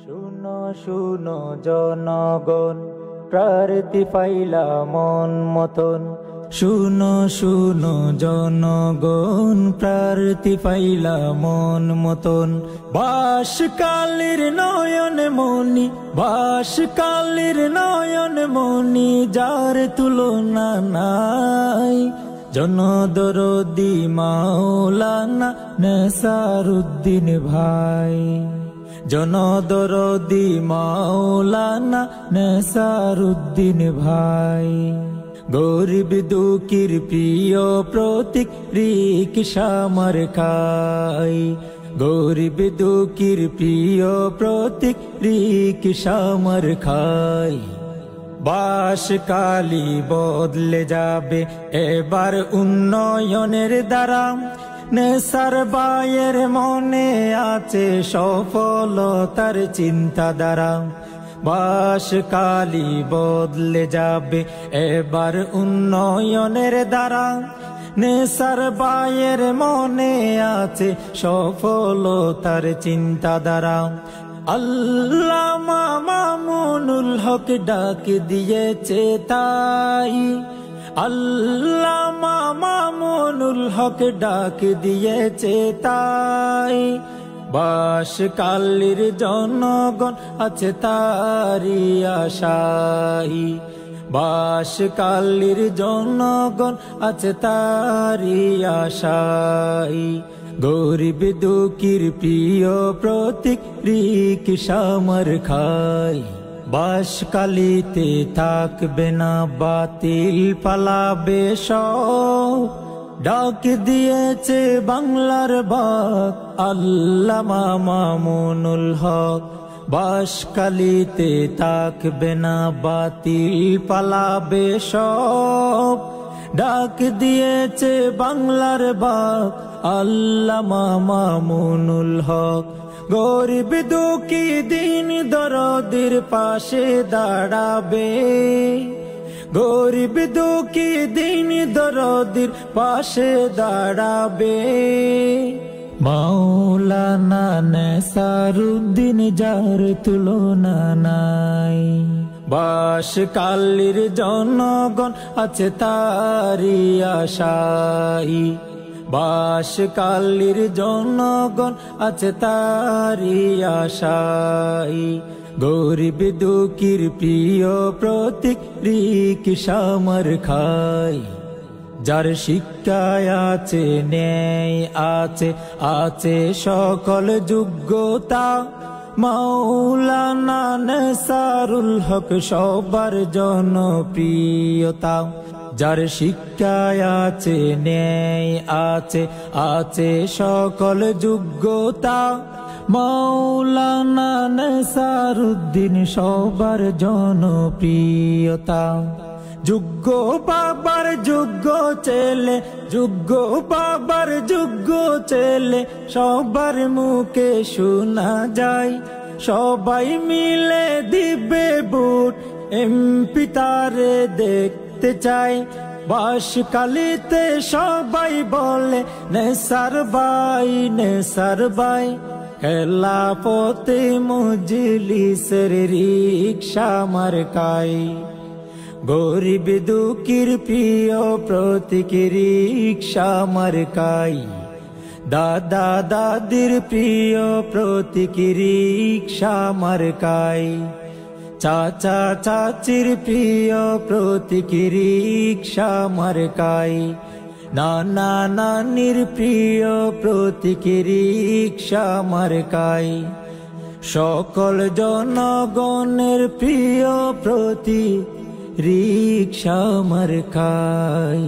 শুনো শুনো জনগণ, প্রার্থী পাইলা মন মতন। শুনো শুনো জনগণ, প্রার্থী পাইলা মন মতন। বাসকালের নয়ন মনি, বাসকালের নয়ন মনি, যার তুলনা নাই। জনদরদি মাওলানা নেসারউদ্দিন ভাই, জনদরদি মাওলানা নেসারউদ্দিন ভাই। গরিব দুঃখীর প্রিয় প্রতীক রিকশা মার্কাই, গরিব দুঃখীর প্রিয় প্রতীক রিকশা মার্কাই। বাসকালী বদলে যাবে এবার উন্নয়নের দ্বারা, নেসার ভাইয়ের মনে আছে সফলতার চিন্তাধারা। বাসকালী বদলে যাবে এবার উন্নয়নের দ্বারা, নেসার ভাইয়ের মনে আছে সফলতার চিন্তাধারা। আল্লামা মামুনুল হক ডাক দিয়েছে তাই, আল্লামা মামুনুল হক ডাক দিয়েছে তাই। বাসকালীর জনগণ আছে তারি আশাই, বাসকালীর জনগণ আছে তারি আশাই। গরিব দুঃখীর প্রিয় প্রতীক রিকশা মার্কাই। বাসকালীতে থাকবে না বাতিল, পালাবে সব। ডাক দিয়েছে বাংলার বাক আল্লামা মামুনুল হক। বাসকালীতে থাকবে না বাতিল, পালাবে সব। ডাক দিয়েছে বাংলার বাক আল্লামা মামুনুল হক। গরিব দুঃখী দিন দরদির পাশে দাঁড়াবে, গরিব দুঃখী দিন দরদির পাশে দাঁড়াবে। মাওলানা নেসারউদ্দিন যার তুলনা নাই। বাসকালীর জনগণ আছে তারি আশাই, বাসকালীর জনগণ আছে তারি আশাই। গরিব দুঃখীর প্রিয় প্রতীক রিকশা মার্কাই। যার শিক্ষায় আছে ন্যায় আছে, আছে সকল যোগ্যতা, মাওলানা নেসারুল হক সবার জনপ্রিয়তা। যার শিক্ষায় আছে ন্যায় আছে, আছে সকল যোগ্যতা, মাওলানা নেসারউদ্দিন সবার জনপ্রিয়তা। যোগ্য বাবার যোগ্য ছেলে, যোগ্য বাবার যোগ্য ছেলে, সবার মুখে শোনা যায়। সবাই মিলে দিবে ভোট, এমপি তারে দেখতে চাই। বাসকালীতে সবাই বলে নেসার ভাই, নেসার ভাই। খেলাফতে মজলিসের রিকশা মার্কাই। গরিব দুঃখীর প্রিয় প্রতীক রিকশা মার্কাই। দাদা দাদির প্রিয় প্রতীক রিকশা মার্কাই। চাচা চাচির প্রিয় প্রতীক রিকশা মার্কাই। নানা নানির প্রিয় প্রতীক রিকশা মার্কাই। সকল জনগণের প্রিয় প্রতীক রিকশা মার্কাই।